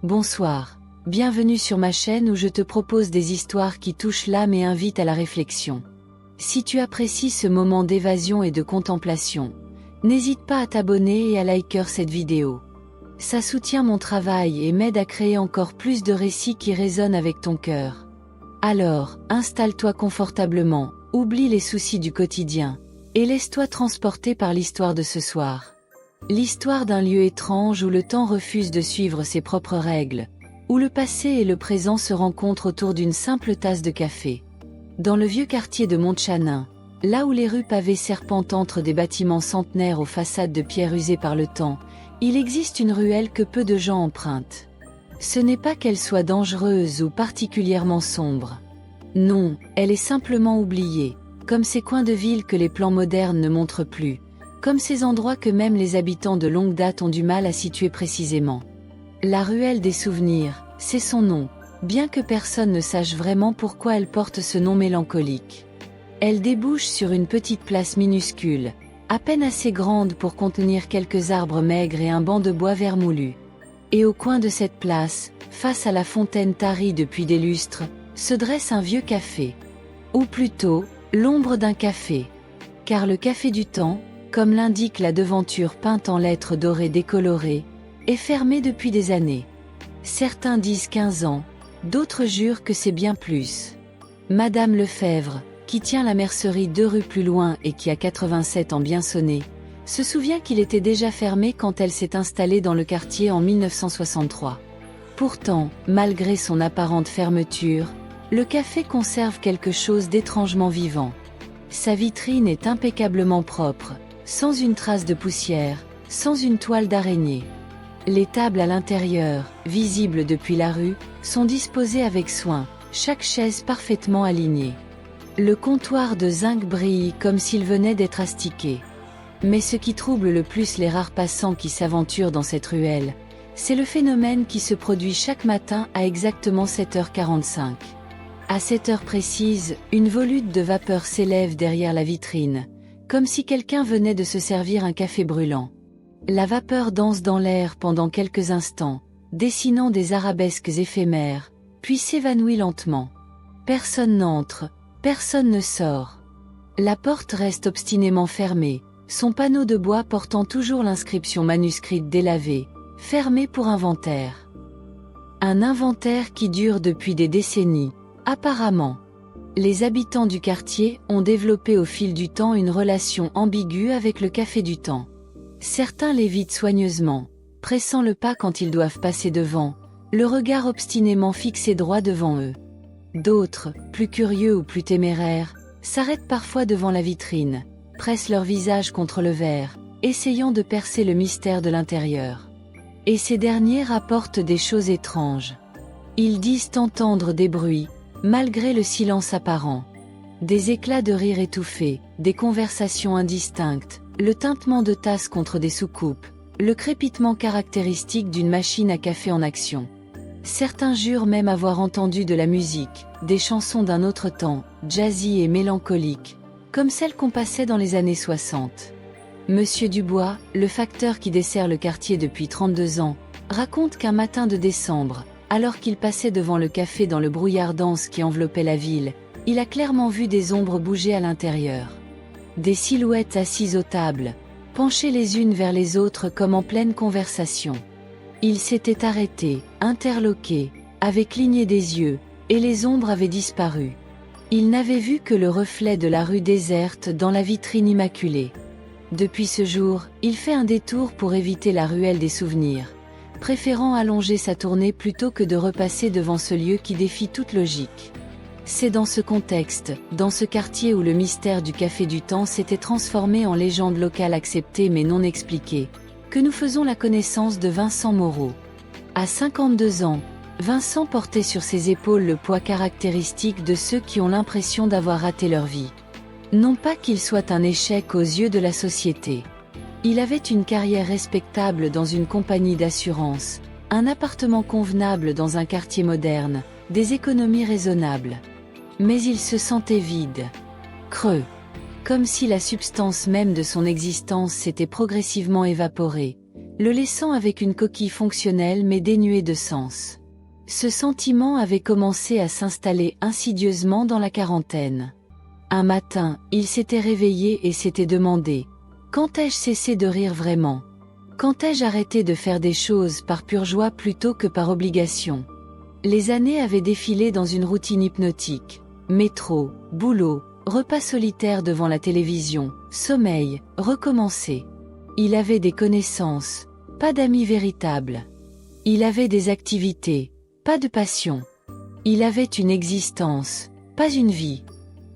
Bonsoir. Bienvenue sur ma chaîne où je te propose des histoires qui touchent l'âme et invitent à la réflexion. Si tu apprécies ce moment d'évasion et de contemplation, n'hésite pas à t'abonner et à liker cette vidéo. Ça soutient mon travail et m'aide à créer encore plus de récits qui résonnent avec ton cœur. Alors, installe-toi confortablement, oublie les soucis du quotidien, et laisse-toi transporter par l'histoire de ce soir. L'histoire d'un lieu étrange où le temps refuse de suivre ses propres règles, où le passé et le présent se rencontrent autour d'une simple tasse de café. Dans le vieux quartier de Montchanin, là où les rues pavées serpentent entre des bâtiments centenaires aux façades de pierre usées par le temps, il existe une ruelle que peu de gens empruntent. Ce n'est pas qu'elle soit dangereuse ou particulièrement sombre. Non, elle est simplement oubliée, comme ces coins de ville que les plans modernes ne montrent plus, comme ces endroits que même les habitants de longue date ont du mal à situer précisément. La ruelle des souvenirs, c'est son nom, bien que personne ne sache vraiment pourquoi elle porte ce nom mélancolique. Elle débouche sur une petite place minuscule, à peine assez grande pour contenir quelques arbres maigres et un banc de bois vermoulu. Et au coin de cette place, face à la fontaine tarie depuis des lustres, se dresse un vieux café. Ou plutôt, l'ombre d'un café. Car le café du temps, comme l'indique la devanture peinte en lettres dorées décolorées, est fermé depuis des années. Certains disent 15 ans, d'autres jurent que c'est bien plus. Madame Lefebvre, qui tient la mercerie 2 rues plus loin et qui a 87 ans bien sonné, se souvient qu'il était déjà fermé quand elle s'est installée dans le quartier en 1963. Pourtant, malgré son apparente fermeture, le café conserve quelque chose d'étrangement vivant. Sa vitrine est impeccablement propre, sans une trace de poussière, sans une toile d'araignée. Les tables à l'intérieur, visibles depuis la rue, sont disposées avec soin, chaque chaise parfaitement alignée. Le comptoir de zinc brille comme s'il venait d'être astiqué. Mais ce qui trouble le plus les rares passants qui s'aventurent dans cette ruelle, c'est le phénomène qui se produit chaque matin à exactement 7h45. À cette heure précise, une volute de vapeur s'élève derrière la vitrine, comme si quelqu'un venait de se servir un café brûlant. La vapeur danse dans l'air pendant quelques instants, dessinant des arabesques éphémères, puis s'évanouit lentement. Personne n'entre, personne ne sort. La porte reste obstinément fermée, son panneau de bois portant toujours l'inscription manuscrite délavée, fermé pour inventaire. Un inventaire qui dure depuis des décennies, apparemment. Les habitants du quartier ont développé au fil du temps une relation ambiguë avec le café du temps. Certains l'évitent soigneusement, pressant le pas quand ils doivent passer devant, le regard obstinément fixé droit devant eux. D'autres, plus curieux ou plus téméraires, s'arrêtent parfois devant la vitrine, pressent leur visage contre le verre, essayant de percer le mystère de l'intérieur. Et ces derniers rapportent des choses étranges. Ils disent entendre des bruits, malgré le silence apparent. Des éclats de rire étouffés, des conversations indistinctes, le tintement de tasses contre des soucoupes, le crépitement caractéristique d'une machine à café en action. Certains jurent même avoir entendu de la musique, des chansons d'un autre temps, jazzy et mélancoliques, comme celles qu'on passait dans les années 60. Monsieur Dubois, le facteur qui dessert le quartier depuis 32 ans, raconte qu'un matin de décembre, alors qu'il passait devant le café dans le brouillard dense qui enveloppait la ville, il a clairement vu des ombres bouger à l'intérieur. Des silhouettes assises aux tables, penchées les unes vers les autres comme en pleine conversation. Il s'était arrêté, interloqué, avait cligné des yeux, et les ombres avaient disparu. Il n'avait vu que le reflet de la rue déserte dans la vitrine immaculée. Depuis ce jour, il fait un détour pour éviter la ruelle des souvenirs, préférant allonger sa tournée plutôt que de repasser devant ce lieu qui défie toute logique. C'est dans ce contexte, dans ce quartier où le mystère du café du temps s'était transformé en légende locale acceptée mais non expliquée, que nous faisons la connaissance de Vincent Moreau. À 52 ans, Vincent portait sur ses épaules le poids caractéristique de ceux qui ont l'impression d'avoir raté leur vie. Non pas qu'il soit un échec aux yeux de la société. Il avait une carrière respectable dans une compagnie d'assurance, un appartement convenable dans un quartier moderne, des économies raisonnables. Mais il se sentait vide, creux, comme si la substance même de son existence s'était progressivement évaporée, le laissant avec une coquille fonctionnelle mais dénuée de sens. Ce sentiment avait commencé à s'installer insidieusement dans la quarantaine. Un matin, il s'était réveillé et s'était demandé « Quand ai-je cessé de rire vraiment ? Quand ai-je arrêté de faire des choses par pure joie plutôt que par obligation ?» Les années avaient défilé dans une routine hypnotique. Métro, boulot, repas solitaire devant la télévision, sommeil, recommencer. Il avait des connaissances, pas d'amis véritables. Il avait des activités, pas de passion. Il avait une existence, pas une vie.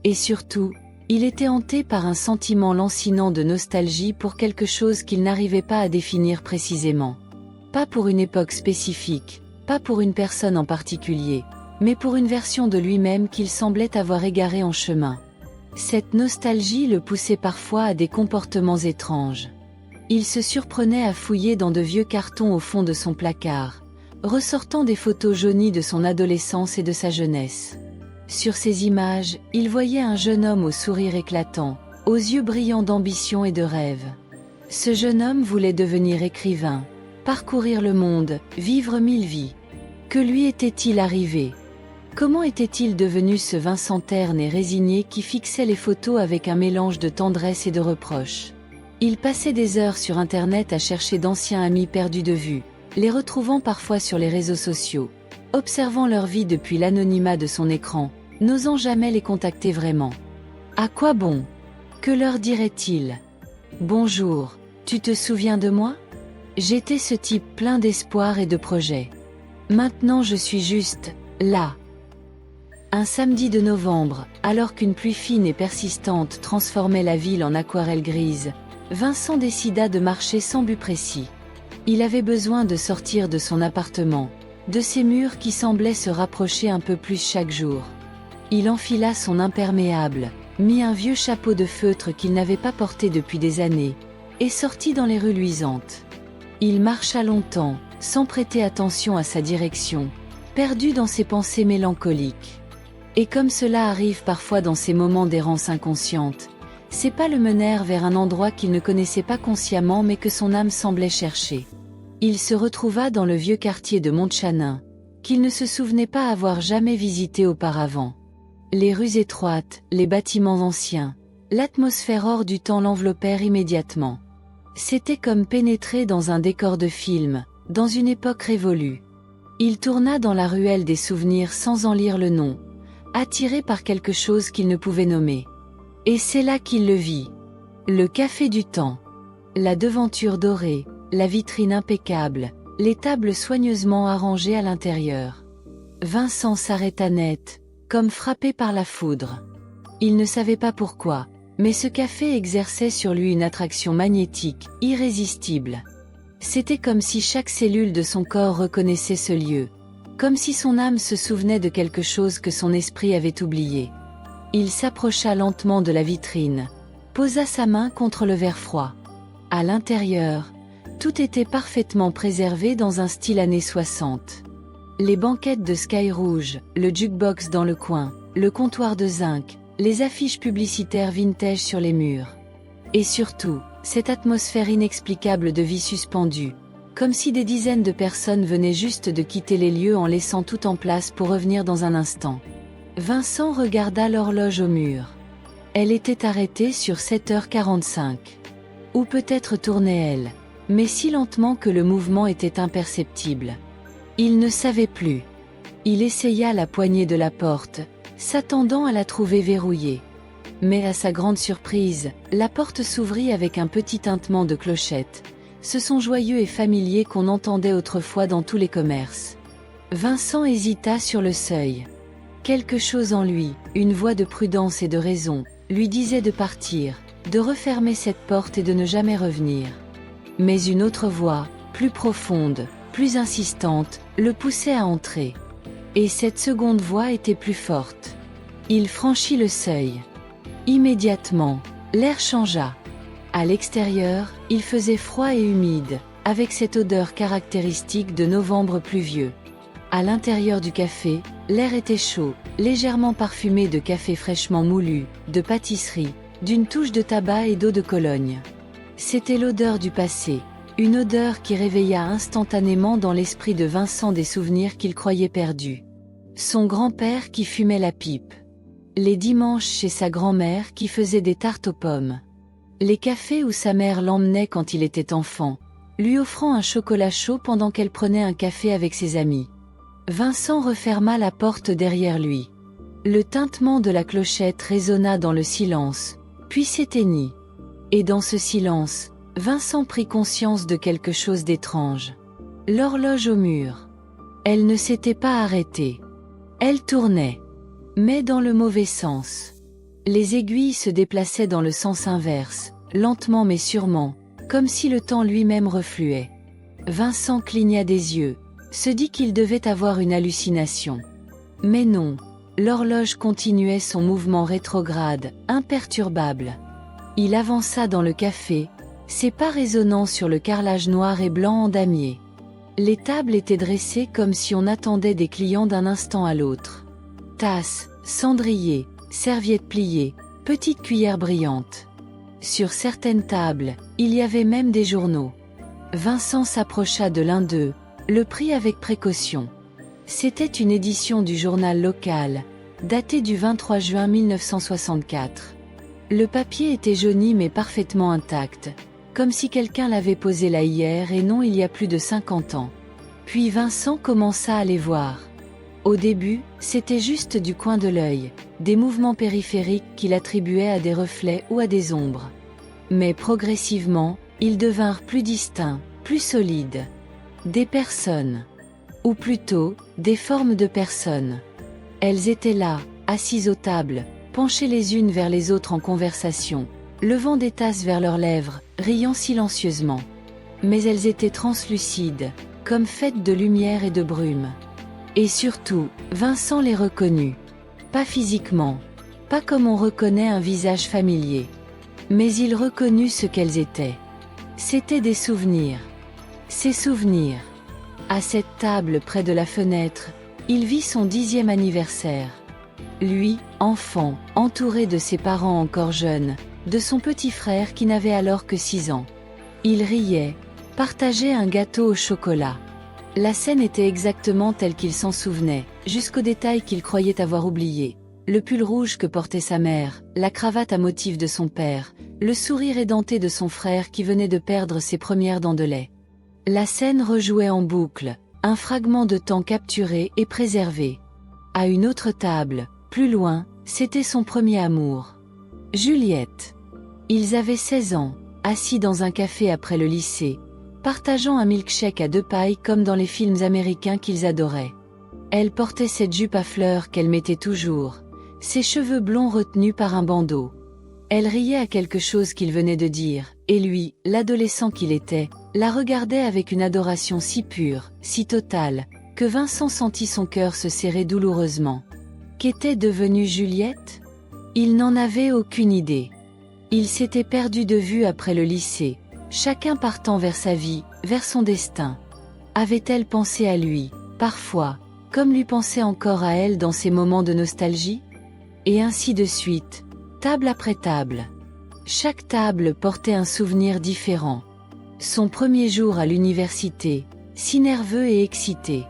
Et surtout, il était hanté par un sentiment lancinant de nostalgie pour quelque chose qu'il n'arrivait pas à définir précisément. Pas pour une époque spécifique, pas pour une personne en particulier, mais pour une version de lui-même qu'il semblait avoir égarée en chemin. Cette nostalgie le poussait parfois à des comportements étranges. Il se surprenait à fouiller dans de vieux cartons au fond de son placard, ressortant des photos jaunies de son adolescence et de sa jeunesse. Sur ces images, il voyait un jeune homme au sourire éclatant, aux yeux brillants d'ambition et de rêve. Ce jeune homme voulait devenir écrivain, parcourir le monde, vivre 1000 vies. Que lui était-il arrivé ? Comment était-il devenu ce Vincent terne et résigné qui fixait les photos avec un mélange de tendresse et de reproche ? Il passait des heures sur Internet à chercher d'anciens amis perdus de vue, les retrouvant parfois sur les réseaux sociaux, observant leur vie depuis l'anonymat de son écran, n'osant jamais les contacter vraiment. À quoi bon ? Que leur dirait-il ? Bonjour, tu te souviens de moi ? J'étais ce type plein d'espoir et de projets. Maintenant je suis juste, là. Un samedi de novembre, alors qu'une pluie fine et persistante transformait la ville en aquarelle grise, Vincent décida de marcher sans but précis. Il avait besoin de sortir de son appartement, de ses murs qui semblaient se rapprocher un peu plus chaque jour. Il enfila son imperméable, mit un vieux chapeau de feutre qu'il n'avait pas porté depuis des années, et sortit dans les rues luisantes. Il marcha longtemps, sans prêter attention à sa direction, perdu dans ses pensées mélancoliques. Et comme cela arrive parfois dans ces moments d'errance inconsciente, ses pas le menèrent vers un endroit qu'il ne connaissait pas consciemment mais que son âme semblait chercher. Il se retrouva dans le vieux quartier de Montchanin, qu'il ne se souvenait pas avoir jamais visité auparavant. Les rues étroites, les bâtiments anciens, l'atmosphère hors du temps l'enveloppèrent immédiatement. C'était comme pénétrer dans un décor de film, dans une époque révolue. Il tourna dans la ruelle des souvenirs sans en lire le nom, attiré par quelque chose qu'il ne pouvait nommer. Et c'est là qu'il le vit. Le café du temps. La devanture dorée, la vitrine impeccable, les tables soigneusement arrangées à l'intérieur. Vincent s'arrêta net, comme frappé par la foudre. Il ne savait pas pourquoi, mais ce café exerçait sur lui une attraction magnétique, irrésistible. C'était comme si chaque cellule de son corps reconnaissait ce lieu, comme si son âme se souvenait de quelque chose que son esprit avait oublié. Il s'approcha lentement de la vitrine, posa sa main contre le verre froid. À l'intérieur, tout était parfaitement préservé dans un style années 60. Les banquettes de Sky Rouge, le jukebox dans le coin, le comptoir de zinc, les affiches publicitaires vintage sur les murs. Et surtout, cette atmosphère inexplicable de vie suspendue, comme si des dizaines de personnes venaient juste de quitter les lieux en laissant tout en place pour revenir dans un instant. Vincent regarda l'horloge au mur. Elle était arrêtée sur 7h45. Ou peut-être tournait-elle, mais si lentement que le mouvement était imperceptible. Il ne savait plus. Il essaya la poignée de la porte, s'attendant à la trouver verrouillée. Mais à sa grande surprise, la porte s'ouvrit avec un petit tintement de clochette, ce son joyeux et familier qu'on entendait autrefois dans tous les commerces. Vincent hésita sur le seuil. Quelque chose en lui, une voix de prudence et de raison, lui disait de partir, de refermer cette porte et de ne jamais revenir. Mais une autre voix, plus profonde, plus insistante, le poussait à entrer. Et cette seconde voix était plus forte. Il franchit le seuil. Immédiatement, l'air changea. À l'extérieur, il faisait froid et humide, avec cette odeur caractéristique de novembre pluvieux. À l'intérieur du café, l'air était chaud, légèrement parfumé de café fraîchement moulu, de pâtisserie, d'une touche de tabac et d'eau de Cologne. C'était l'odeur du passé, Une odeur qui réveilla instantanément dans l'esprit de Vincent des souvenirs qu'il croyait perdus. Son grand-père qui fumait la pipe. Les dimanches chez sa grand-mère qui faisait des tartes aux pommes. Les cafés où sa mère l'emmenait quand il était enfant, lui offrant un chocolat chaud pendant qu'elle prenait un café avec ses amis. Vincent referma la porte derrière lui. Le tintement de la clochette résonna dans le silence, puis s'éteignit. Et dans ce silence, Vincent prit conscience de quelque chose d'étrange. L'horloge au mur. Elle ne s'était pas arrêtée. Elle tournait. Mais dans le mauvais sens. Les aiguilles se déplaçaient dans le sens inverse, lentement mais sûrement, comme si le temps lui-même refluait. Vincent cligna des yeux, se dit qu'il devait avoir une hallucination. Mais non, l'horloge continuait son mouvement rétrograde, imperturbable. Il avança dans le café, ses pas résonnant sur le carrelage noir et blanc en damier. Les tables étaient dressées comme si on attendait des clients d'un instant à l'autre. Tasses, cendriers, serviettes pliées, petites cuillères brillantes. Sur certaines tables, il y avait même des journaux. Vincent s'approcha de l'un d'eux, le prit avec précaution. C'était une édition du journal local, datée du 23 juin 1964. Le papier était jauni mais parfaitement intact, comme si quelqu'un l'avait posé là hier et non il y a plus de 50 ans. Puis Vincent commença à les voir. Au début, c'était juste du coin de l'œil, des mouvements périphériques qu'il attribuait à des reflets ou à des ombres. Mais progressivement, ils devinrent plus distincts, plus solides. Des personnes. Ou plutôt, des formes de personnes. Elles étaient là, assises aux tables, penchées les unes vers les autres en conversation, levant des tasses vers leurs lèvres, riant silencieusement. Mais elles étaient translucides, comme faites de lumière et de brume. Et surtout, Vincent les reconnut. Pas physiquement, pas comme on reconnaît un visage familier. Mais il reconnut ce qu'elles étaient. C'étaient des souvenirs. Ces souvenirs. À cette table près de la fenêtre, il vit son 10e anniversaire. Lui, enfant, entouré de ses parents encore jeunes, de son petit frère qui n'avait alors que 6 ans. Il riait, partageait un gâteau au chocolat. La scène était exactement telle qu'il s'en souvenait, jusqu'aux détails qu'il croyait avoir oubliés. Le pull rouge que portait sa mère, la cravate à motif de son père, le sourire édenté de son frère qui venait de perdre ses premières dents de lait. La scène rejouait en boucle, un fragment de temps capturé et préservé. À une autre table, plus loin, c'était son premier amour. Juliette. Ils avaient 16 ans, assis dans un café après le lycée, partageant un milkshake à 2 pailles comme dans les films américains qu'ils adoraient. Elle portait cette jupe à fleurs qu'elle mettait toujours, ses cheveux blonds retenus par un bandeau. Elle riait à quelque chose qu'il venait de dire, et lui, l'adolescent qu'il était, la regardait avec une adoration si pure, si totale, que Vincent sentit son cœur se serrer douloureusement. Qu'était devenue Juliette? Il n'en avait aucune idée. Il s'était perdu de vue après le lycée, chacun partant vers sa vie, vers son destin. Avait-elle pensé à lui, parfois, comme lui pensait encore à elle dans ses moments de nostalgie? Et ainsi de suite, table après table. Chaque table portait un souvenir différent. Son premier jour à l'université, si nerveux et excité.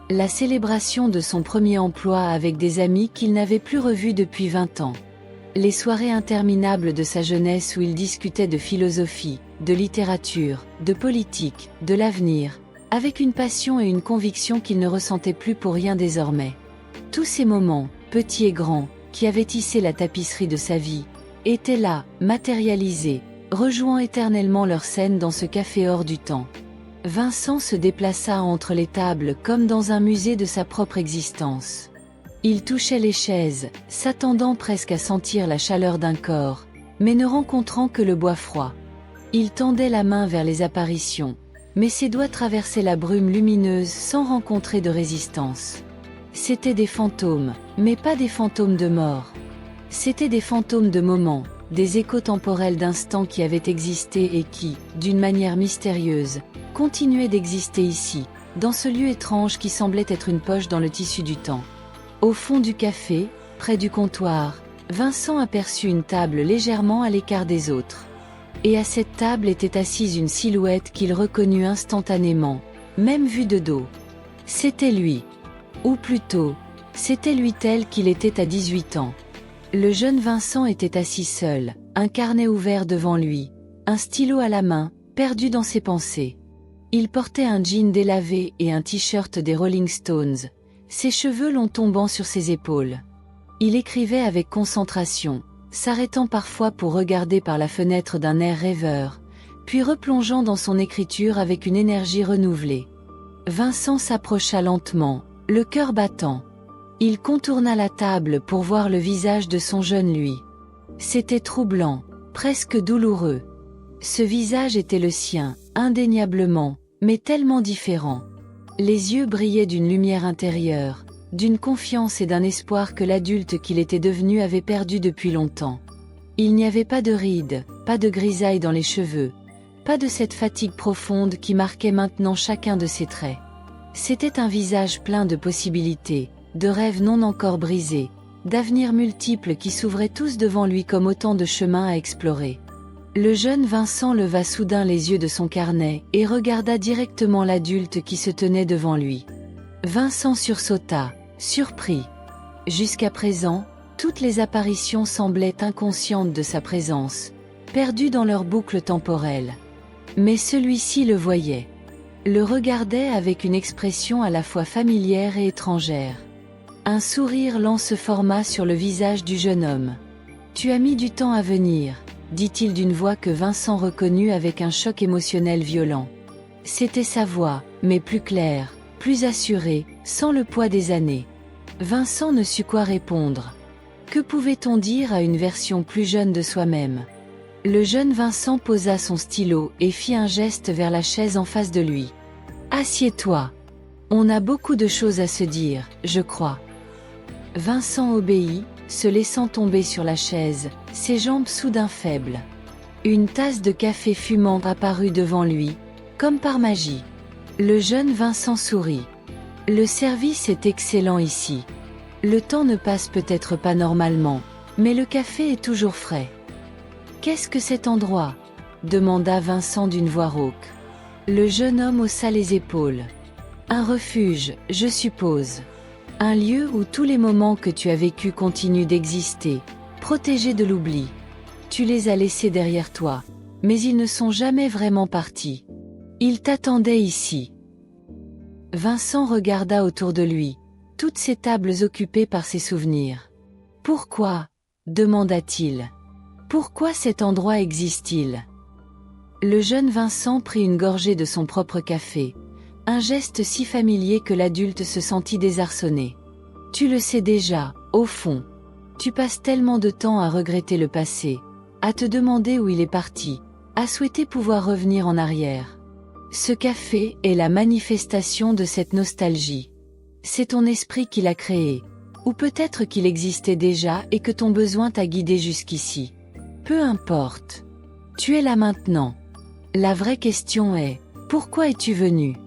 La célébration de son premier emploi avec des amis qu'il n'avait plus revus depuis 20 ans. Les soirées interminables de sa jeunesse où il discutait de philosophie, de littérature, de politique, de l'avenir, avec une passion et une conviction qu'il ne ressentait plus pour rien désormais. Tous ces moments, petits et grands, qui avaient tissé la tapisserie de sa vie, étaient là, matérialisés, rejouant éternellement leur scène dans ce café hors du temps. Vincent se déplaça entre les tables comme dans un musée de sa propre existence. Il touchait les chaises, s'attendant presque à sentir la chaleur d'un corps, mais ne rencontrant que le bois froid. Il tendait la main vers les apparitions, mais ses doigts traversaient la brume lumineuse sans rencontrer de résistance. C'étaient des fantômes, mais pas des fantômes de mort. C'étaient des fantômes de moments, des échos temporels d'instants qui avaient existé et qui, d'une manière mystérieuse, continuaient d'exister ici, dans ce lieu étrange qui semblait être une poche dans le tissu du temps. Au fond du café, près du comptoir, Vincent aperçut une table légèrement à l'écart des autres. Et à cette table était assise une silhouette qu'il reconnut instantanément, même vue de dos. C'était lui. Ou plutôt, c'était lui tel qu'il était à 18 ans. Le jeune Vincent était assis seul, un carnet ouvert devant lui, un stylo à la main, perdu dans ses pensées. Il portait un jean délavé et un t-shirt des Rolling Stones, ses cheveux longs tombant sur ses épaules. Il écrivait avec concentration, s'arrêtant parfois pour regarder par la fenêtre d'un air rêveur, puis replongeant dans son écriture avec une énergie renouvelée. Vincent s'approcha lentement, le cœur battant. Il contourna la table pour voir le visage de son jeune lui. C'était troublant, presque douloureux. Ce visage était le sien, indéniablement, mais tellement différent. Les yeux brillaient d'une lumière intérieure, d'une confiance et d'un espoir que l'adulte qu'il était devenu avait perdu depuis longtemps. Il n'y avait pas de rides, pas de grisaille dans les cheveux, pas de cette fatigue profonde qui marquait maintenant chacun de ses traits. C'était un visage plein de possibilités, de rêves non encore brisés, d'avenirs multiples qui s'ouvraient tous devant lui comme autant de chemins à explorer. Le jeune Vincent leva soudain les yeux de son carnet et regarda directement l'adulte qui se tenait devant lui. Vincent sursauta, surpris. Jusqu'à présent, toutes les apparitions semblaient inconscientes de sa présence, perdues dans leur boucle temporelle. Mais celui-ci le voyait. Le regardait avec une expression à la fois familière et étrangère. Un sourire lent se forma sur le visage du jeune homme. « Tu as mis du temps à venir », dit-il d'une voix que Vincent reconnut avec un choc émotionnel violent. C'était sa voix, mais plus claire, plus assurée, sans le poids des années. Vincent ne sut quoi répondre. Que pouvait-on dire à une version plus jeune de soi-même? Le jeune Vincent posa son stylo et fit un geste vers la chaise en face de lui. « Assieds-toi. On a beaucoup de choses à se dire, je crois. » Vincent obéit, se laissant tomber sur la chaise, ses jambes soudain faibles. Une tasse de café fumant apparut devant lui, comme par magie. Le jeune Vincent sourit. « Le service est excellent ici. Le temps ne passe peut-être pas normalement, mais le café est toujours frais. » « Qu'est-ce que cet endroit ?» demanda Vincent d'une voix rauque. Le jeune homme haussa les épaules. « Un refuge, je suppose. Un lieu où tous les moments que tu as vécus continuent d'exister, protégés de l'oubli. Tu les as laissés derrière toi, mais ils ne sont jamais vraiment partis. Ils t'attendaient ici. » Vincent regarda autour de lui, toutes ces tables occupées par ses souvenirs. « Pourquoi ?» demanda-t-il. Pourquoi cet endroit existe-t-il? Le jeune Vincent prit une gorgée de son propre café, un geste si familier que l'adulte se sentit désarçonné. Tu le sais déjà, au fond. Tu passes tellement de temps à regretter le passé, à te demander où il est parti, à souhaiter pouvoir revenir en arrière. Ce café est la manifestation de cette nostalgie. C'est ton esprit qui l'a créé, ou peut-être qu'il existait déjà et que ton besoin t'a guidé jusqu'ici. Peu importe. Tu es là maintenant. La vraie question est, pourquoi es-tu venu?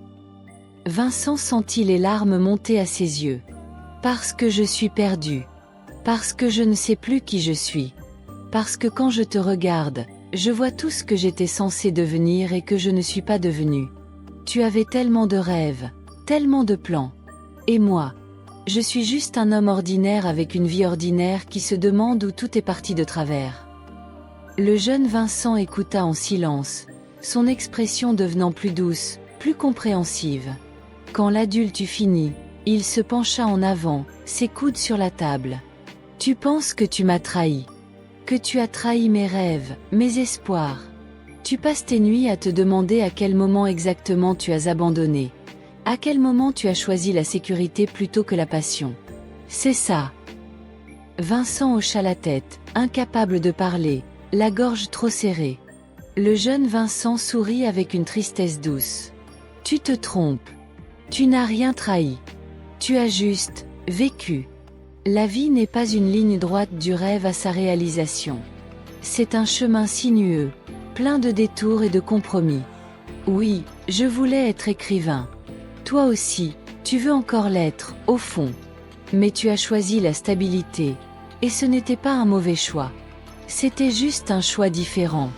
Vincent sentit les larmes monter à ses yeux. Parce que je suis perdu. Parce que je ne sais plus qui je suis. Parce que quand je te regarde, je vois tout ce que j'étais censé devenir et que je ne suis pas devenu. Tu avais tellement de rêves, tellement de plans. Et moi, je suis juste un homme ordinaire avec une vie ordinaire qui se demande où tout est parti de travers. Le jeune Vincent écouta en silence, son expression devenant plus douce, plus compréhensive. Quand l'adulte eut fini, il se pencha en avant, ses coudes sur la table. « Tu penses que tu m'as trahi. Que tu as trahi mes rêves, mes espoirs. Tu passes tes nuits à te demander à quel moment exactement tu as abandonné. À quel moment tu as choisi la sécurité plutôt que la passion. C'est ça. » Vincent hocha la tête, incapable de parler, la gorge trop serrée. Le jeune Vincent sourit avec une tristesse douce. « Tu te trompes. Tu n'as rien trahi. Tu as juste vécu. La vie n'est pas une ligne droite du rêve à sa réalisation. C'est un chemin sinueux, plein de détours et de compromis. Oui, je voulais être écrivain. Toi aussi, tu veux encore l'être, au fond. Mais tu as choisi la stabilité, et ce n'était pas un mauvais choix. C'était juste un choix différent.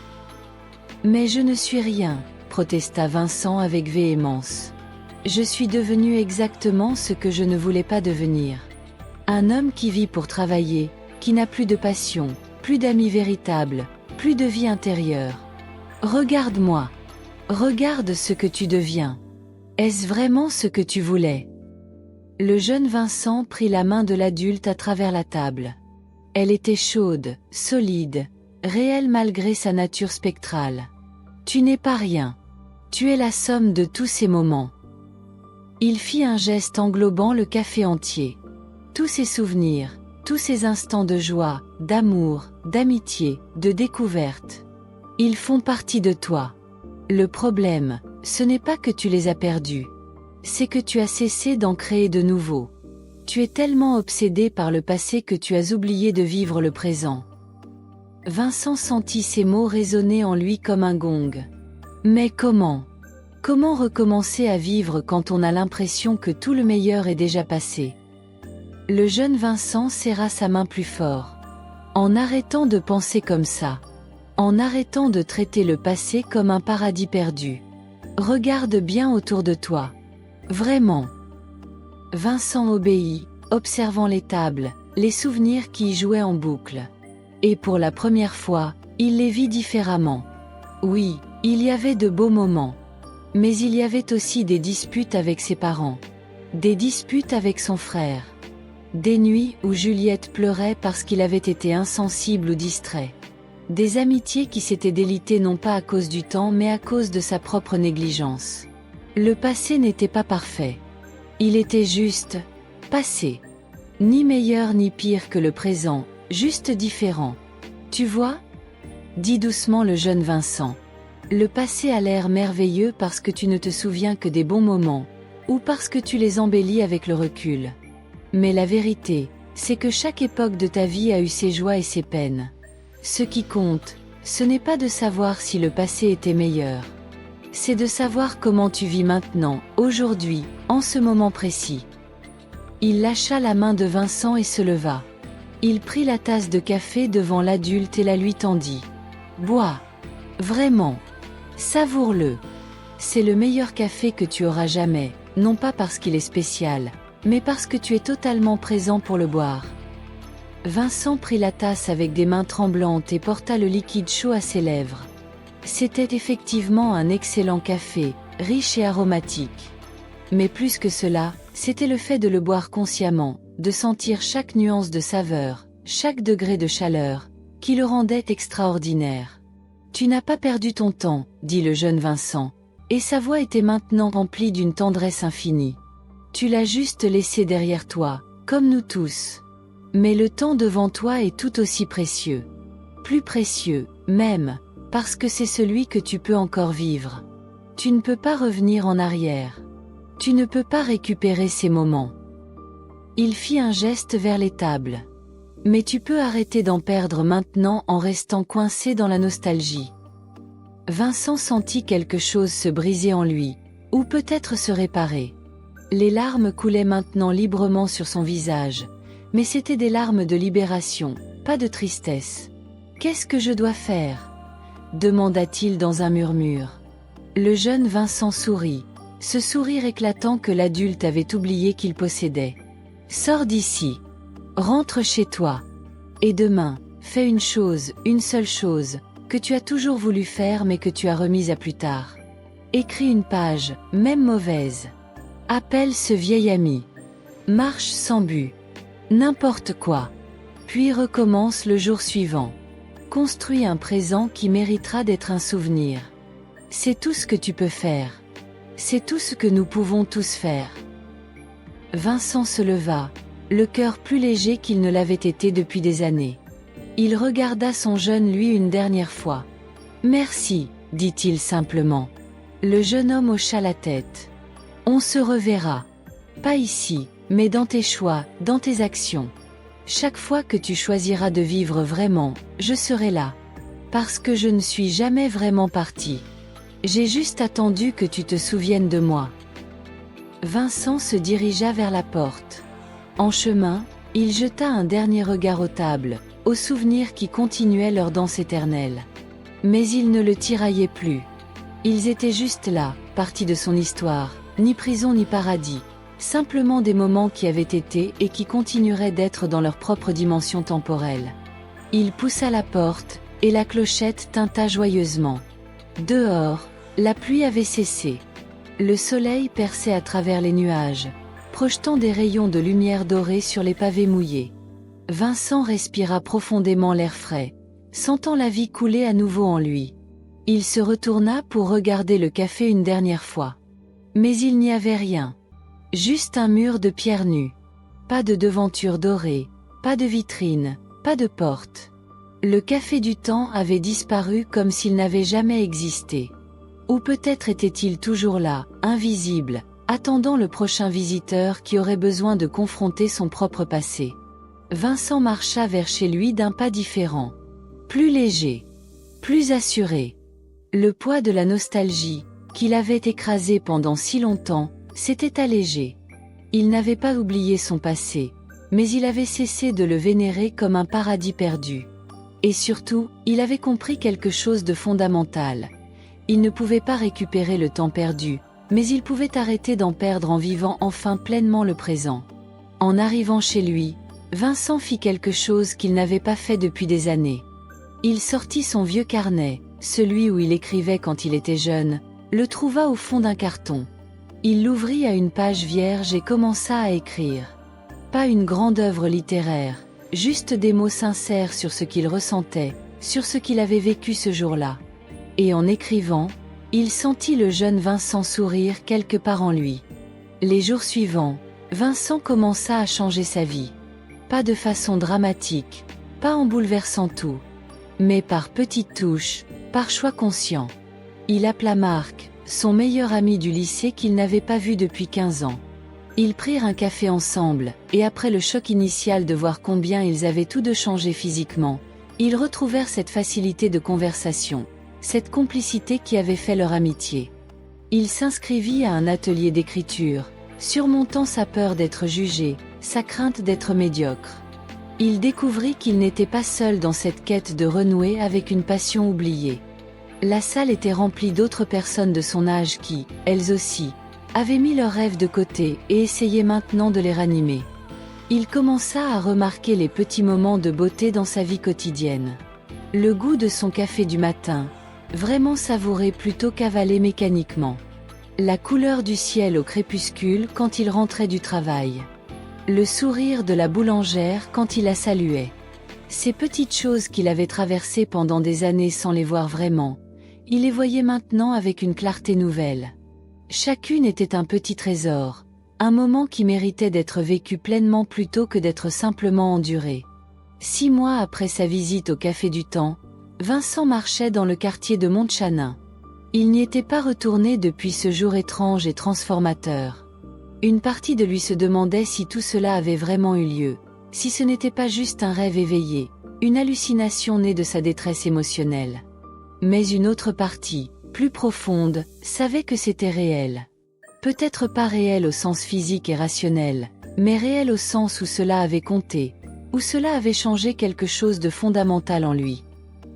Mais je ne suis rien, protesta Vincent avec véhémence. Je suis devenu exactement ce que je ne voulais pas devenir. Un homme qui vit pour travailler, qui n'a plus de passion, plus d'amis véritables, plus de vie intérieure. Regarde-moi. Regarde ce que tu deviens. Est-ce vraiment ce que tu voulais? Le jeune Vincent prit la main de l'adulte à travers la table. Elle était chaude, solide, réelle malgré sa nature spectrale. Tu n'es pas rien. Tu es la somme de tous ces moments. Il fit un geste englobant le café entier. Tous ces souvenirs, tous ces instants de joie, d'amour, d'amitié, de découverte. Ils font partie de toi. Le problème, ce n'est pas que tu les as perdus. C'est que tu as cessé d'en créer de nouveaux. Tu es tellement obsédé par le passé que tu as oublié de vivre le présent. Vincent sentit ces mots résonner en lui comme un gong. Mais comment? Comment recommencer à vivre quand on a l'impression que tout le meilleur est déjà passé? Le jeune Vincent serra sa main plus fort. En arrêtant de penser comme ça. En arrêtant de traiter le passé comme un paradis perdu. Regarde bien autour de toi. Vraiment. Vincent obéit, observant les tables, les souvenirs qui y jouaient en boucle. Et pour la première fois, il les vit différemment. Oui, il y avait de beaux moments. Mais il y avait aussi des disputes avec ses parents. Des disputes avec son frère. Des nuits où Juliette pleurait parce qu'il avait été insensible ou distrait. Des amitiés qui s'étaient délitées non pas à cause du temps mais à cause de sa propre négligence. Le passé n'était pas parfait. Il était juste, passé. Ni meilleur ni pire que le présent, juste différent. Tu vois? Dit doucement le jeune Vincent. Le passé a l'air merveilleux parce que tu ne te souviens que des bons moments, ou parce que tu les embellis avec le recul. Mais la vérité, c'est que chaque époque de ta vie a eu ses joies et ses peines. Ce qui compte, ce n'est pas de savoir si le passé était meilleur. C'est de savoir comment tu vis maintenant, aujourd'hui, en ce moment précis. Il lâcha la main de Vincent et se leva. Il prit la tasse de café devant l'adulte et la lui tendit. Bois. Vraiment. Savoure-le. C'est le meilleur café que tu auras jamais, non pas parce qu'il est spécial, mais parce que tu es totalement présent pour le boire. Vincent prit la tasse avec des mains tremblantes et porta le liquide chaud à ses lèvres. C'était effectivement un excellent café, riche et aromatique. Mais plus que cela, c'était le fait de le boire consciemment, de sentir chaque nuance de saveur, chaque degré de chaleur, qui le rendait extraordinaire. Tu n'as pas perdu ton temps, dit le jeune Vincent, et sa voix était maintenant remplie d'une tendresse infinie. Tu l'as juste laissé derrière toi, comme nous tous. Mais le temps devant toi est tout aussi précieux. Plus précieux, même, parce que c'est celui que tu peux encore vivre. Tu ne peux pas revenir en arrière. Tu ne peux pas récupérer ces moments. Il fit un geste vers les tables. Mais tu peux arrêter d'en perdre maintenant en restant coincé dans la nostalgie. Vincent sentit quelque chose se briser en lui, ou peut-être se réparer. Les larmes coulaient maintenant librement sur son visage, mais c'étaient des larmes de libération, pas de tristesse. « Qu'est-ce que je dois faire ?» demanda-t-il dans un murmure. Le jeune Vincent sourit, ce sourire éclatant que l'adulte avait oublié qu'il possédait. « Sors d'ici. Rentre chez toi. Et demain, fais une chose, une seule chose, que tu as toujours voulu faire mais que tu as remise à plus tard. Écris une page, même mauvaise. Appelle ce vieil ami. Marche sans but. N'importe quoi. Puis recommence le jour suivant. Construis un présent qui méritera d'être un souvenir. C'est tout ce que tu peux faire. C'est tout ce que nous pouvons tous faire. » Vincent se leva, le cœur plus léger qu'il ne l'avait été depuis des années. Il regarda son jeune lui une dernière fois. « Merci, dit-il simplement. Le jeune homme hocha la tête. « On se reverra. Pas ici, mais dans tes choix, dans tes actions. Chaque fois que tu choisiras de vivre vraiment, je serai là. Parce que je ne suis jamais vraiment parti. J'ai juste attendu que tu te souviennes de moi. » Vincent se dirigea vers la porte. En chemin, il jeta un dernier regard aux tables, aux souvenirs qui continuaient leur danse éternelle. Mais ils ne le tiraillaient plus. Ils étaient juste là, partie de son histoire, ni prison ni paradis, simplement des moments qui avaient été et qui continueraient d'être dans leur propre dimension temporelle. Il poussa la porte, et la clochette tinta joyeusement. Dehors, la pluie avait cessé. Le soleil perçait à travers les nuages, projetant des rayons de lumière dorée sur les pavés mouillés. Vincent respira profondément l'air frais, sentant la vie couler à nouveau en lui. Il se retourna pour regarder le café une dernière fois. Mais il n'y avait rien. Juste un mur de pierre nue. Pas de devanture dorée, pas de vitrine, pas de porte. Le café du temps avait disparu comme s'il n'avait jamais existé. Ou peut-être était-il toujours là, invisible, attendant le prochain visiteur qui aurait besoin de confronter son propre passé. Vincent marcha vers chez lui d'un pas différent. Plus léger. Plus assuré. Le poids de la nostalgie, qu'il avait écrasé pendant si longtemps, s'était allégé. Il n'avait pas oublié son passé, mais il avait cessé de le vénérer comme un paradis perdu. Et surtout, il avait compris quelque chose de fondamental. Il ne pouvait pas récupérer le temps perdu, mais il pouvait arrêter d'en perdre en vivant enfin pleinement le présent. En arrivant chez lui, Vincent fit quelque chose qu'il n'avait pas fait depuis des années. Il sortit son vieux carnet, celui où il écrivait quand il était jeune, le trouva au fond d'un carton. Il l'ouvrit à une page vierge et commença à écrire. Pas une grande œuvre littéraire, juste des mots sincères sur ce qu'il ressentait, sur ce qu'il avait vécu ce jour-là. Et en écrivant, il sentit le jeune Vincent sourire quelque part en lui. Les jours suivants, Vincent commença à changer sa vie. Pas de façon dramatique, pas en bouleversant tout, mais par petites touches, par choix conscient. Il appela Marc, son meilleur ami du lycée qu'il n'avait pas vu depuis 15 ans. Ils prirent un café ensemble, et après le choc initial de voir combien ils avaient tous deux changé physiquement, ils retrouvèrent cette facilité de conversation, cette complicité qui avait fait leur amitié. Il s'inscrivit à un atelier d'écriture, surmontant sa peur d'être jugé, sa crainte d'être médiocre. Il découvrit qu'il n'était pas seul dans cette quête de renouer avec une passion oubliée. La salle était remplie d'autres personnes de son âge qui, elles aussi, avaient mis leurs rêves de côté et essayaient maintenant de les ranimer. Il commença à remarquer les petits moments de beauté dans sa vie quotidienne. Le goût de son café du matin, vraiment savouré plutôt qu'avalé mécaniquement. La couleur du ciel au crépuscule quand il rentrait du travail. Le sourire de la boulangère quand il la saluait. Ces petites choses qu'il avait traversées pendant des années sans les voir vraiment, il les voyait maintenant avec une clarté nouvelle. Chacune était un petit trésor, un moment qui méritait d'être vécu pleinement plutôt que d'être simplement enduré. 6 mois après sa visite au Café du Temps, Vincent marchait dans le quartier de Montchanin. Il n'y était pas retourné depuis ce jour étrange et transformateur. Une partie de lui se demandait si tout cela avait vraiment eu lieu, si ce n'était pas juste un rêve éveillé, une hallucination née de sa détresse émotionnelle. Mais une autre partie, plus profonde, savait que c'était réel. Peut-être pas réel au sens physique et rationnel, mais réel au sens où cela avait compté, où cela avait changé quelque chose de fondamental en lui.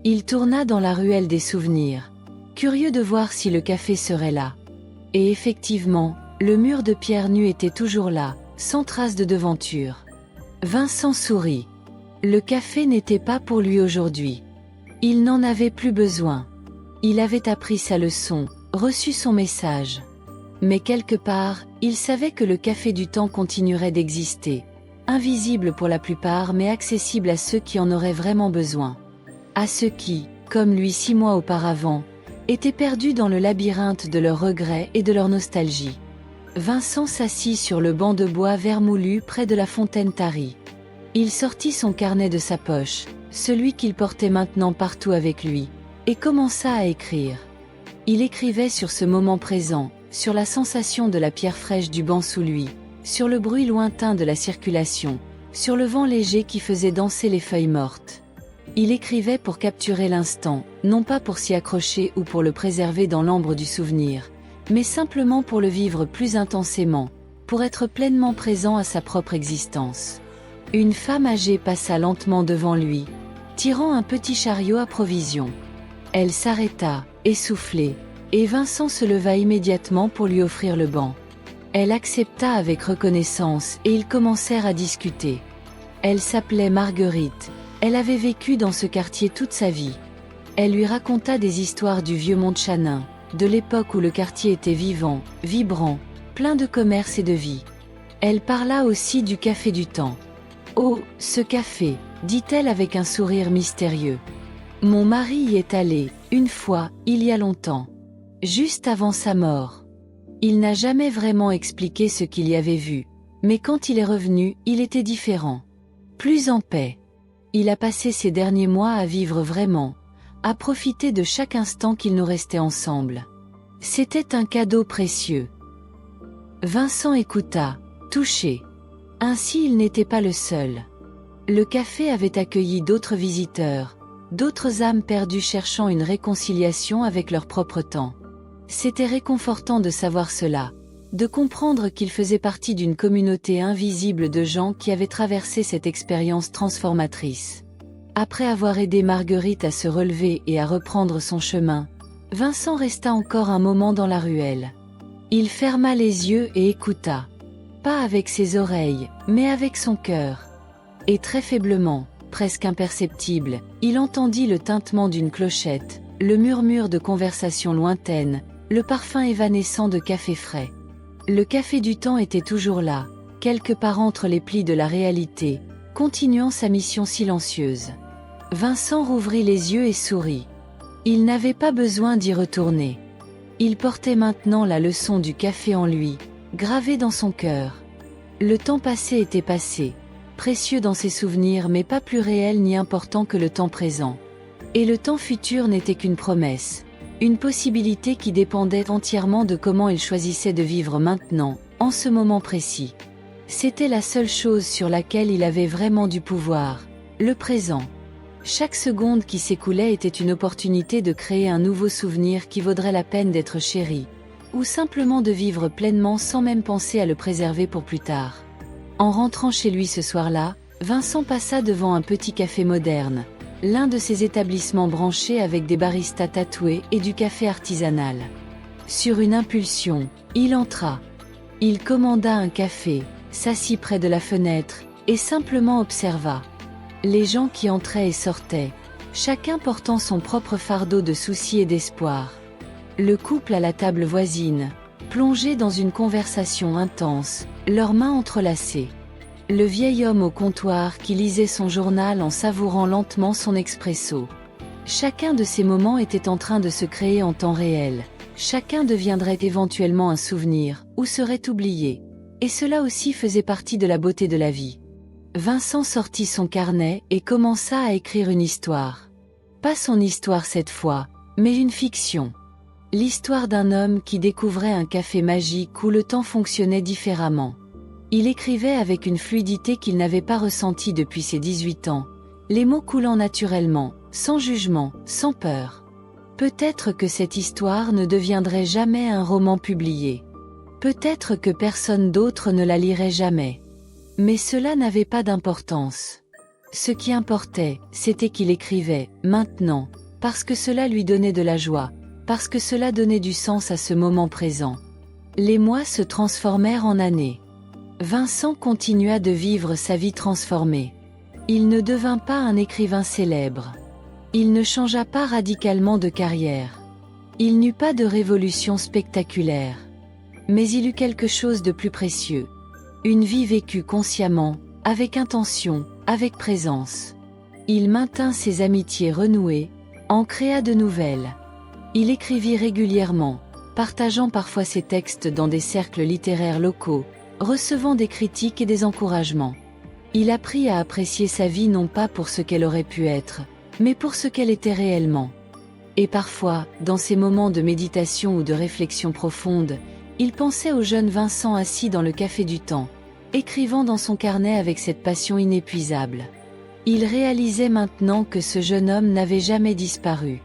Il tourna dans la ruelle des souvenirs, curieux de voir si le café serait là. Et effectivement, le mur de pierre nue était toujours là, sans trace de devanture. Vincent sourit. Le café n'était pas pour lui aujourd'hui. Il n'en avait plus besoin. Il avait appris sa leçon, reçu son message. Mais quelque part, il savait que le Café du Temps continuerait d'exister. Invisible pour la plupart mais accessible à ceux qui en auraient vraiment besoin. À ceux qui, comme lui 6 mois auparavant, étaient perdus dans le labyrinthe de leurs regrets et de leur nostalgie. Vincent s'assit sur le banc de bois vermoulu près de la fontaine tarie. Il sortit son carnet de sa poche, celui qu'il portait maintenant partout avec lui, et commença à écrire. Il écrivait sur ce moment présent, sur la sensation de la pierre fraîche du banc sous lui, sur le bruit lointain de la circulation, sur le vent léger qui faisait danser les feuilles mortes. Il écrivait pour capturer l'instant, non pas pour s'y accrocher ou pour le préserver dans l'ambre du souvenir, mais simplement pour le vivre plus intensément, pour être pleinement présent à sa propre existence. Une femme âgée passa lentement devant lui, tirant un petit chariot à provisions. Elle s'arrêta, essoufflée, et Vincent se leva immédiatement pour lui offrir le banc. Elle accepta avec reconnaissance et ils commencèrent à discuter. Elle s'appelait Marguerite, elle avait vécu dans ce quartier toute sa vie. Elle lui raconta des histoires du vieux Mont-Chanin, de l'époque où le quartier était vivant, vibrant, plein de commerce et de vie. Elle parla aussi du café du temps. « Oh, ce café !» dit-elle avec un sourire mystérieux. « Mon mari y est allé, une fois, il y a longtemps. Juste avant sa mort. Il n'a jamais vraiment expliqué ce qu'il y avait vu, mais quand il est revenu, il était différent. Plus en paix. Il a passé ces derniers mois à vivre vraiment, à profiter de chaque instant qu'il nous restait ensemble. C'était un cadeau précieux. » Vincent écouta, touché. Ainsi il n'était pas le seul. Le café avait accueilli d'autres visiteurs, d'autres âmes perdues cherchant une réconciliation avec leur propre temps. C'était réconfortant de savoir cela, de comprendre qu'il faisait partie d'une communauté invisible de gens qui avaient traversé cette expérience transformatrice. Après avoir aidé Marguerite à se relever et à reprendre son chemin, Vincent resta encore un moment dans la ruelle. Il ferma les yeux et écouta. Pas avec ses oreilles, mais avec son cœur. Et très faiblement, presque imperceptible, il entendit le tintement d'une clochette, le murmure de conversations lointaines, le parfum évanescent de café frais. Le café du temps était toujours là, quelque part entre les plis de la réalité, continuant sa mission silencieuse. Vincent rouvrit les yeux et sourit. Il n'avait pas besoin d'y retourner. Il portait maintenant la leçon du café en lui, gravée dans son cœur. Le temps passé était passé, précieux dans ses souvenirs mais pas plus réel ni important que le temps présent. Et le temps futur n'était qu'une promesse, une possibilité qui dépendait entièrement de comment il choisissait de vivre maintenant, en ce moment précis. C'était la seule chose sur laquelle il avait vraiment du pouvoir, le présent. Chaque seconde qui s'écoulait était une opportunité de créer un nouveau souvenir qui vaudrait la peine d'être chéri, ou simplement de vivre pleinement sans même penser à le préserver pour plus tard. En rentrant chez lui ce soir-là, Vincent passa devant un petit café moderne, l'un de ces établissements branchés avec des baristas tatoués et du café artisanal. Sur une impulsion, il entra. Il commanda un café, s'assit près de la fenêtre, et simplement observa. Les gens qui entraient et sortaient, chacun portant son propre fardeau de soucis et d'espoir. Le couple à la table voisine, plongé dans une conversation intense, leurs mains entrelacées. Le vieil homme au comptoir qui lisait son journal en savourant lentement son expresso. Chacun de ces moments était en train de se créer en temps réel. Chacun deviendrait éventuellement un souvenir, ou serait oublié. Et cela aussi faisait partie de la beauté de la vie. Vincent sortit son carnet et commença à écrire une histoire. Pas son histoire cette fois, mais une fiction. L'histoire d'un homme qui découvrait un café magique où le temps fonctionnait différemment. Il écrivait avec une fluidité qu'il n'avait pas ressentie depuis ses 18 ans, les mots coulant naturellement, sans jugement, sans peur. Peut-être que cette histoire ne deviendrait jamais un roman publié. Peut-être que personne d'autre ne la lirait jamais. Mais cela n'avait pas d'importance. Ce qui importait, c'était qu'il écrivait, maintenant, parce que cela lui donnait de la joie, parce que cela donnait du sens à ce moment présent. Les mois se transformèrent en années. Vincent continua de vivre sa vie transformée. Il ne devint pas un écrivain célèbre. Il ne changea pas radicalement de carrière. Il n'eut pas de révolution spectaculaire. Mais il eut quelque chose de plus précieux. Une vie vécue consciemment, avec intention, avec présence. Il maintint ses amitiés renouées, en créa de nouvelles. Il écrivit régulièrement, partageant parfois ses textes dans des cercles littéraires locaux, recevant des critiques et des encouragements. Il apprit à apprécier sa vie non pas pour ce qu'elle aurait pu être, mais pour ce qu'elle était réellement. Et parfois, dans ces moments de méditation ou de réflexion profonde, il pensait au jeune Vincent assis dans le café du temps, écrivant dans son carnet avec cette passion inépuisable. Il réalisait maintenant que ce jeune homme n'avait jamais disparu.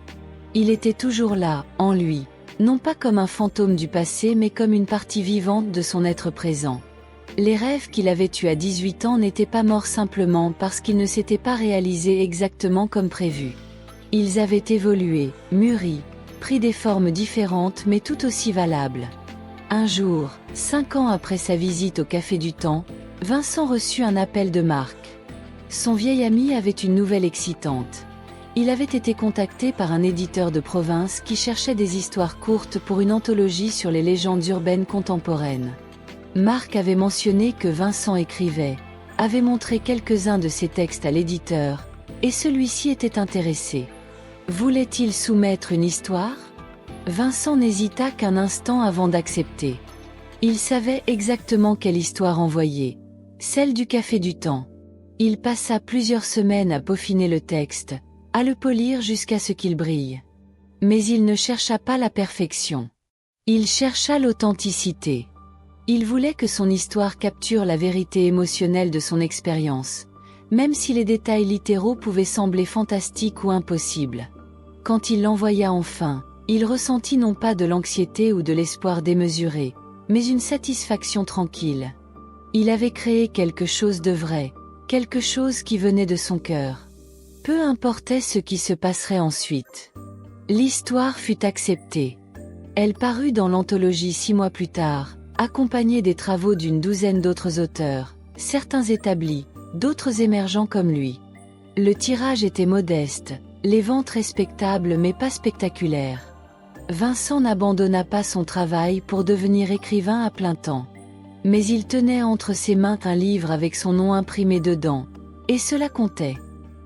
Il était toujours là, en lui, non pas comme un fantôme du passé mais comme une partie vivante de son être présent. Les rêves qu'il avait eus à 18 ans n'étaient pas morts simplement parce qu'ils ne s'étaient pas réalisés exactement comme prévu. Ils avaient évolué, mûri, pris des formes différentes mais tout aussi valables. Un jour, 5 ans après sa visite au Café du Temps, Vincent reçut un appel de Marc. Son vieil ami avait une nouvelle excitante. Il avait été contacté par un éditeur de province qui cherchait des histoires courtes pour une anthologie sur les légendes urbaines contemporaines. Marc avait mentionné que Vincent écrivait, avait montré quelques-uns de ses textes à l'éditeur, et celui-ci était intéressé. Voulait-il soumettre une histoire ? Vincent n'hésita qu'un instant avant d'accepter. Il savait exactement quelle histoire envoyer. Celle du Café du Temps. Il passa plusieurs semaines à peaufiner le texte, à le polir jusqu'à ce qu'il brille. Mais il ne chercha pas la perfection. Il chercha l'authenticité. Il voulait que son histoire capture la vérité émotionnelle de son expérience, même si les détails littéraux pouvaient sembler fantastiques ou impossibles. Quand il l'envoya enfin, il ressentit non pas de l'anxiété ou de l'espoir démesuré, mais une satisfaction tranquille. Il avait créé quelque chose de vrai, quelque chose qui venait de son cœur. Peu importait ce qui se passerait ensuite. L'histoire fut acceptée. Elle parut dans l'anthologie 6 mois plus tard, accompagnée des travaux d'une douzaine d'autres auteurs, certains établis, d'autres émergents comme lui. Le tirage était modeste, les ventes respectables mais pas spectaculaires. Vincent n'abandonna pas son travail pour devenir écrivain à plein temps. Mais il tenait entre ses mains un livre avec son nom imprimé dedans, et cela comptait.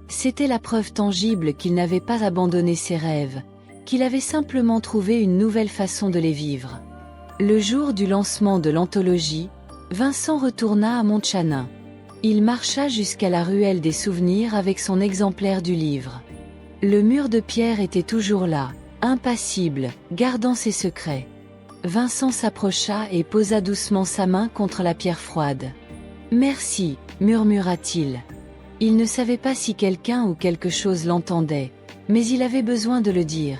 C'était la preuve tangible qu'il n'avait pas abandonné ses rêves, qu'il avait simplement trouvé une nouvelle façon de les vivre. Le jour du lancement de l'anthologie, Vincent retourna à Montchanin. Il marcha jusqu'à la ruelle des souvenirs avec son exemplaire du livre. Le mur de pierre était toujours là, impassible, gardant ses secrets. Vincent s'approcha et posa doucement sa main contre la pierre froide. « Merci » murmura-t-il. Il ne savait pas si quelqu'un ou quelque chose l'entendait, mais il avait besoin de le dire.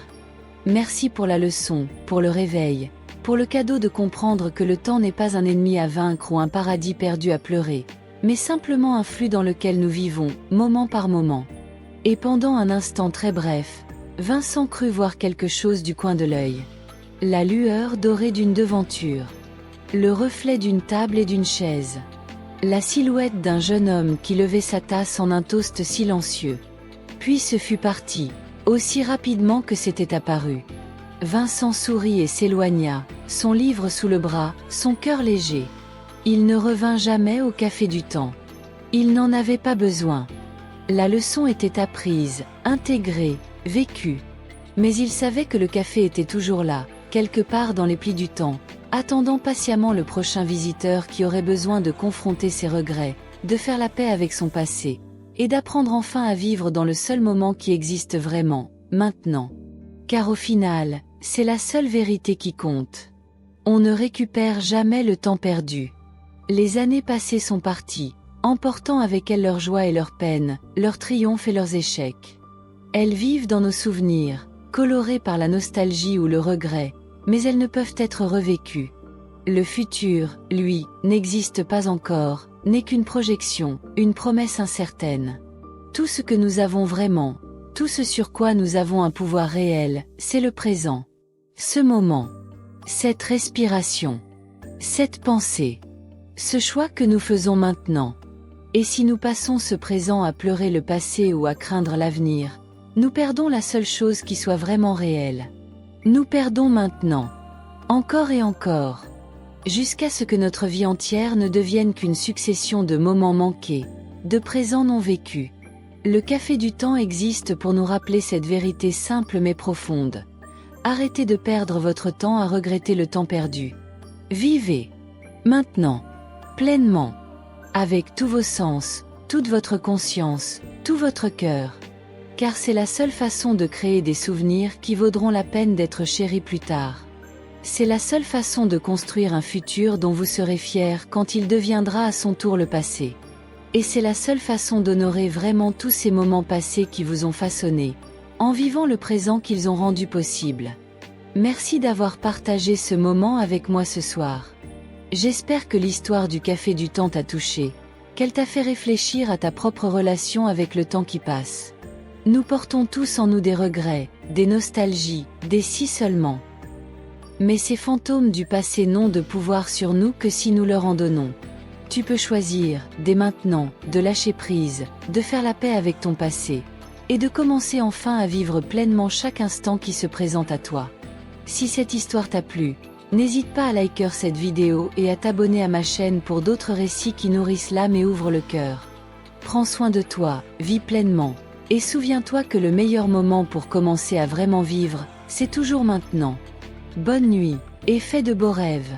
Merci pour la leçon, pour le réveil, pour le cadeau de comprendre que le temps n'est pas un ennemi à vaincre ou un paradis perdu à pleurer, mais simplement un flux dans lequel nous vivons, moment par moment. Et pendant un instant très bref, Vincent crut voir quelque chose du coin de l'œil. La lueur dorée d'une devanture. Le reflet d'une table et d'une chaise. La silhouette d'un jeune homme qui levait sa tasse en un toast silencieux. Puis ce fut parti, aussi rapidement que c'était apparu. Vincent sourit et s'éloigna, son livre sous le bras, son cœur léger. Il ne revint jamais au Café du Temps. Il n'en avait pas besoin. La leçon était apprise, intégrée, vécue. Mais il savait que le café était toujours là, quelque part dans les plis du temps, attendant patiemment le prochain visiteur qui aurait besoin de confronter ses regrets, de faire la paix avec son passé, et d'apprendre enfin à vivre dans le seul moment qui existe vraiment, maintenant. Car au final, c'est la seule vérité qui compte. On ne récupère jamais le temps perdu. Les années passées sont parties, emportant avec elles leur joie et leur peine, leurs triomphes et leurs échecs. Elles vivent dans nos souvenirs, colorées par la nostalgie ou le regret, mais elles ne peuvent être revécues. Le futur, lui, n'existe pas encore, n'est qu'une projection, une promesse incertaine. Tout ce que nous avons vraiment, tout ce sur quoi nous avons un pouvoir réel, c'est le présent. Ce moment. Cette respiration. Cette pensée. Ce choix que nous faisons maintenant. Et si nous passons ce présent à pleurer le passé ou à craindre l'avenir, nous perdons la seule chose qui soit vraiment réelle. Nous perdons maintenant. Encore et encore. Jusqu'à ce que notre vie entière ne devienne qu'une succession de moments manqués, de présents non vécus. Le Café du Temps existe pour nous rappeler cette vérité simple mais profonde. Arrêtez de perdre votre temps à regretter le temps perdu. Vivez. Maintenant. Pleinement. Avec tous vos sens, toute votre conscience, tout votre cœur. Car c'est la seule façon de créer des souvenirs qui vaudront la peine d'être chéris plus tard. C'est la seule façon de construire un futur dont vous serez fiers quand il deviendra à son tour le passé. Et c'est la seule façon d'honorer vraiment tous ces moments passés qui vous ont façonné, en vivant le présent qu'ils ont rendu possible. Merci d'avoir partagé ce moment avec moi ce soir. J'espère que l'histoire du Café du Temps t'a touché, qu'elle t'a fait réfléchir à ta propre relation avec le temps qui passe. Nous portons tous en nous des regrets, des nostalgies, des si seulement. Mais ces fantômes du passé n'ont de pouvoir sur nous que si nous leur en donnons. Tu peux choisir, dès maintenant, de lâcher prise, de faire la paix avec ton passé, et de commencer enfin à vivre pleinement chaque instant qui se présente à toi. Si cette histoire t'a plu, n'hésite pas à liker cette vidéo et à t'abonner à ma chaîne pour d'autres récits qui nourrissent l'âme et ouvrent le cœur. Prends soin de toi, vis pleinement, et souviens-toi que le meilleur moment pour commencer à vraiment vivre, c'est toujours maintenant. Bonne nuit, et fais de beaux rêves.